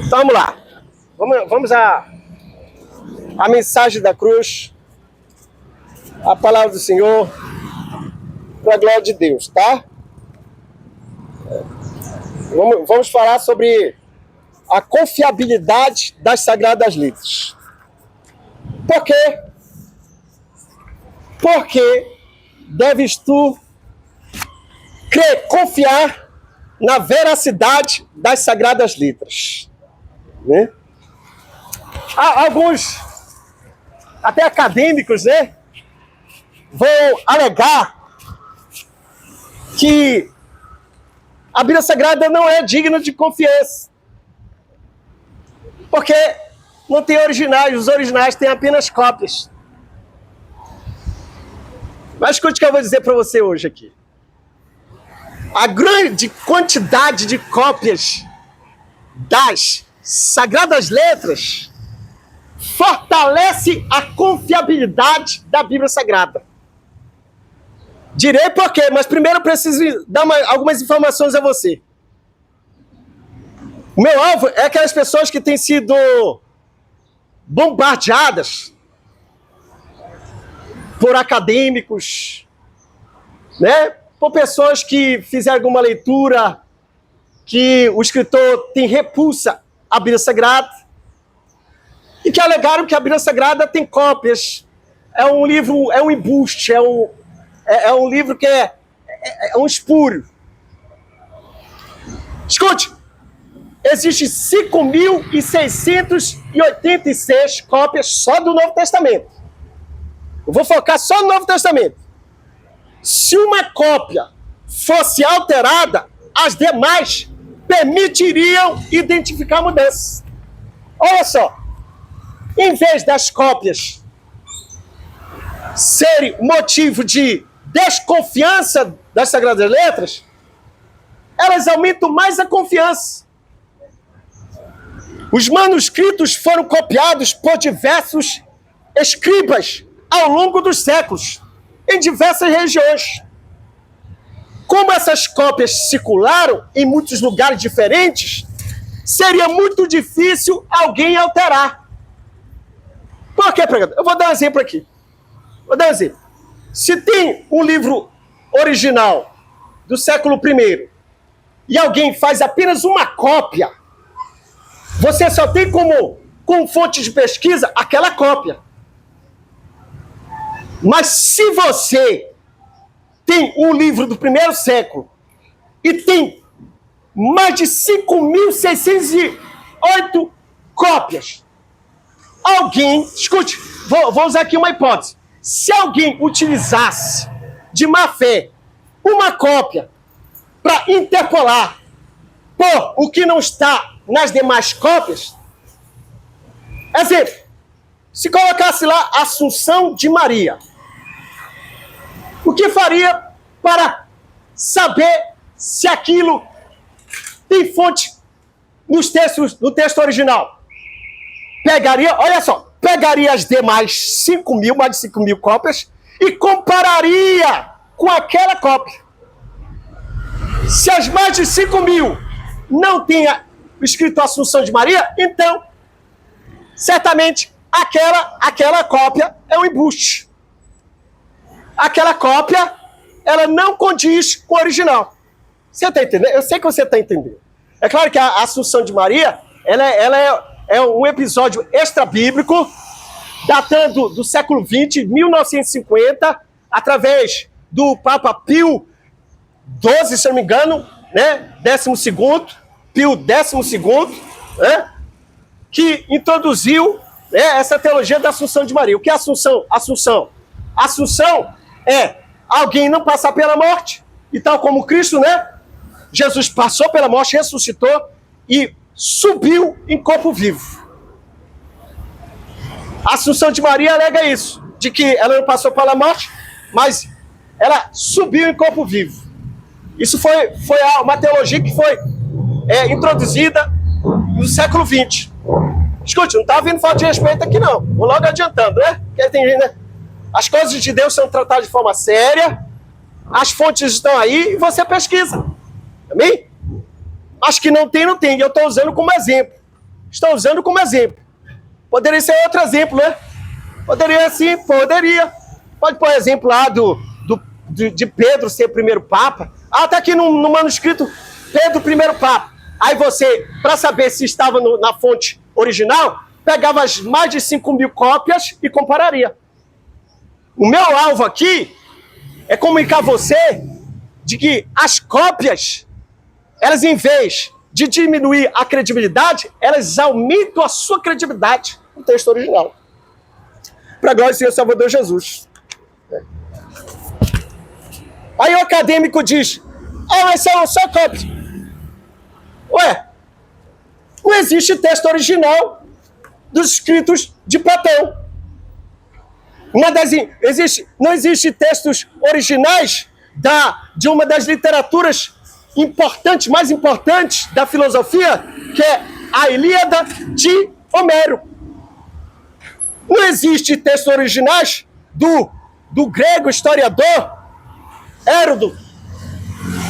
Então vamos lá. Vamos à mensagem da cruz, a palavra do Senhor, para a glória de Deus, tá? Vamos falar sobre a confiabilidade das Sagradas Letras. Por quê? Porque deves tu confiar na veracidade das Sagradas Letras, né? Há alguns, até acadêmicos, né, vão alegar que a Bíblia Sagrada não é digna de confiança, porque não tem originais, os originais têm apenas cópias. Mas escute o que eu vou dizer para você hoje aqui. A grande quantidade de cópias das Sagradas Letras fortalece a confiabilidade da Bíblia Sagrada. Direi por quê, mas primeiro eu preciso dar algumas informações a você. O meu alvo é aquelas pessoas que têm sido bombardeadas por acadêmicos, né? Por pessoas que fizeram alguma leitura que o escritor tem repulsa à Bíblia Sagrada e que alegaram que a Bíblia Sagrada tem cópias. É um livro, é um embuste, é um livro que é um espúrio. Escute, existem 5.686 cópias só do Novo Testamento. Eu vou focar só no Novo Testamento. Se uma cópia fosse alterada, as demais permitiriam identificar mudanças. Olha só, em vez das cópias serem motivo de desconfiança das Sagradas Letras, elas aumentam mais a confiança. Os manuscritos foram copiados por diversos escribas ao longo dos séculos, em diversas regiões. Como essas cópias circularam em muitos lugares diferentes, seria muito difícil alguém alterar. Por quê, pregador? Eu vou dar um exemplo aqui. Se tem um livro original do século I e alguém faz apenas uma cópia, você só tem como fonte de pesquisa aquela cópia. Mas se você tem um livro do primeiro século e tem mais de 5.608 cópias, alguém, escute, vou usar aqui uma hipótese. Se alguém utilizasse de má fé uma cópia para interpolar por o que não está nas demais cópias, exemplo, se colocasse lá Assunção de Maria, o que faria para saber se aquilo tem fonte no texto original? Pegaria as demais mais de 5.000 cópias e compararia com aquela cópia. Se as mais de 5.000 não tenha escrito Assunção de Maria, então, certamente, aquela cópia é um embuste. Aquela cópia, ela não condiz com o original. Você está entendendo? Eu sei que você está entendendo. É claro que a Assunção de Maria, ela é um episódio extra-bíblico, datando do século XX, 1950, através do Papa Pio XII, se não me engano, né? Pio XII, né? Que introduziu, né, essa teologia da Assunção de Maria. O que é Assunção? Assunção é alguém não passar pela morte, e tal como Cristo, né? Jesus passou pela morte, ressuscitou e subiu em corpo vivo. A Assunção de Maria alega isso, de que ela não passou pela morte, mas ela subiu em corpo vivo. Isso foi uma teologia que foi introduzida no século XX. Escute, não está vindo falta de respeito aqui não, vou logo adiantando, né? Porque tem gente, né? As coisas de Deus são tratadas de forma séria, as fontes estão aí e você pesquisa. Amém? Mas que não tem, não tem. E eu estou usando como exemplo. Estou usando como exemplo. Poderia ser outro exemplo, né? Poderia sim, poderia. Pode pôr exemplo lá de Pedro ser primeiro Papa. Ah, tá aqui no manuscrito Pedro primeiro Papa. Aí você, para saber se estava na fonte original, pegava as mais de 5.000 cópias e compararia. O meu alvo aqui é comunicar a você de que as cópias, elas em vez de diminuir a credibilidade, elas aumentam a sua credibilidade no texto original. Para a glória do Senhor Salvador Jesus. Aí o acadêmico diz, mas são só cópias. Ué, não existe texto original dos escritos de Platão. Não existe textos originais de uma das literaturas mais importantes da filosofia, que é a Ilíada de Homero. Não existe textos originais do grego historiador Heródoto.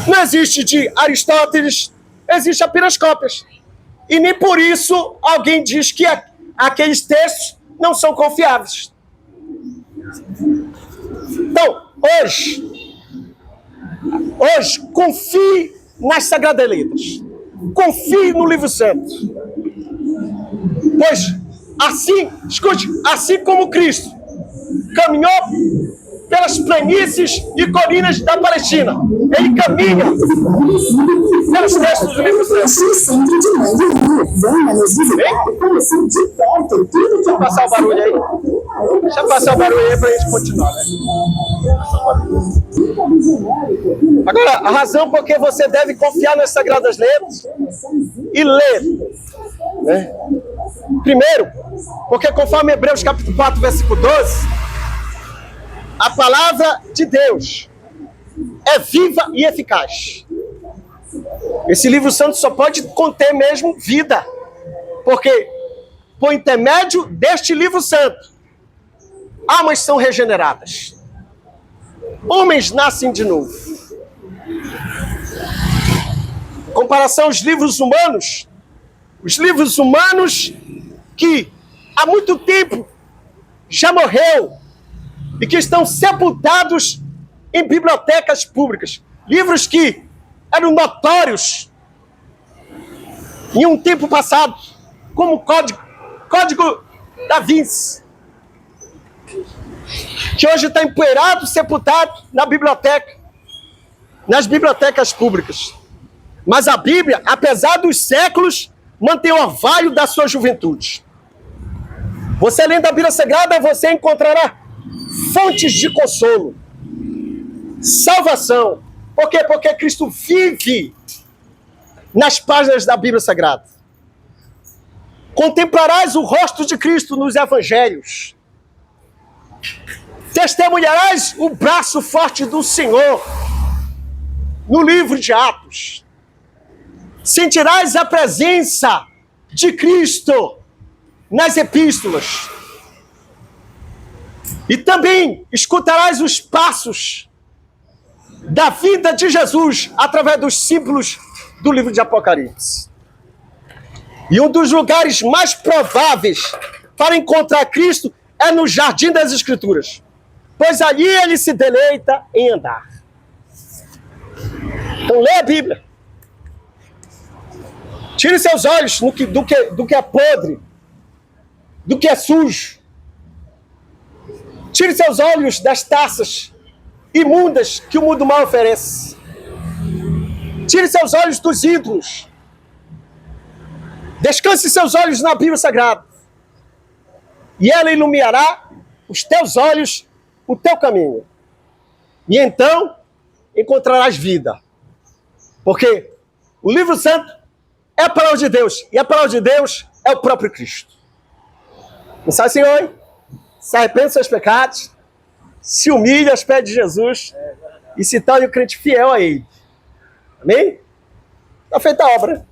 Não existe de Aristóteles. Existe apenas cópias. E nem por isso alguém diz que aqueles textos não são confiáveis. Então, hoje, confie nas Sagradas Letras. Confie no Livro Santo. Pois, assim como Cristo caminhou pelas planícies e colinas da Palestina, ele caminha pelos textos do Livro Santo. Deixa eu passar o barulho aí. Deixa eu passar o barulho aí para a gente continuar, né? Agora, a razão por que você deve confiar nas Sagradas Letras e ler, né? Primeiro, porque conforme Hebreus capítulo 4, versículo 12, a palavra de Deus é viva e eficaz. Esse livro santo só pode conter mesmo vida, porque por intermédio deste livro santo, almas são regeneradas. Homens nascem de novo. Em comparação aos livros humanos, os livros humanos que há muito tempo já morreu e que estão sepultados em bibliotecas públicas. Livros que eram notórios em um tempo passado, como o Código da Vinci, que hoje está empoeirado, sepultado na biblioteca, nas bibliotecas públicas. Mas a Bíblia, apesar dos séculos, mantém o orvalho da sua juventude. Você lendo a Bíblia Sagrada, você encontrará fontes de consolo, salvação. Por quê? Porque Cristo vive nas páginas da Bíblia Sagrada. Contemplarás o rosto de Cristo nos evangelhos. Testemunharás o braço forte do Senhor no livro de Atos. Sentirás a presença de Cristo nas epístolas. E também escutarás os passos da vida de Jesus através dos símbolos do livro de Apocalipse. E um dos lugares mais prováveis para encontrar Cristo é no Jardim das Escrituras, pois ali ele se deleita em andar. Então lê a Bíblia. Tire seus olhos do que é podre, do que é sujo. Tire seus olhos das taças imundas que o mundo mal oferece. Tire seus olhos dos ídolos. Descanse seus olhos na Bíblia Sagrada. E ela iluminará os teus olhos, o teu caminho. E então encontrarás vida. Porque o livro santo é a palavra de Deus. E a palavra de Deus é o próprio Cristo. Não sai, Senhor, hein? Se arrepende dos seus pecados, se humilha aos pés de Jesus e se torne um crente fiel a Ele. Amém? Está feita a obra.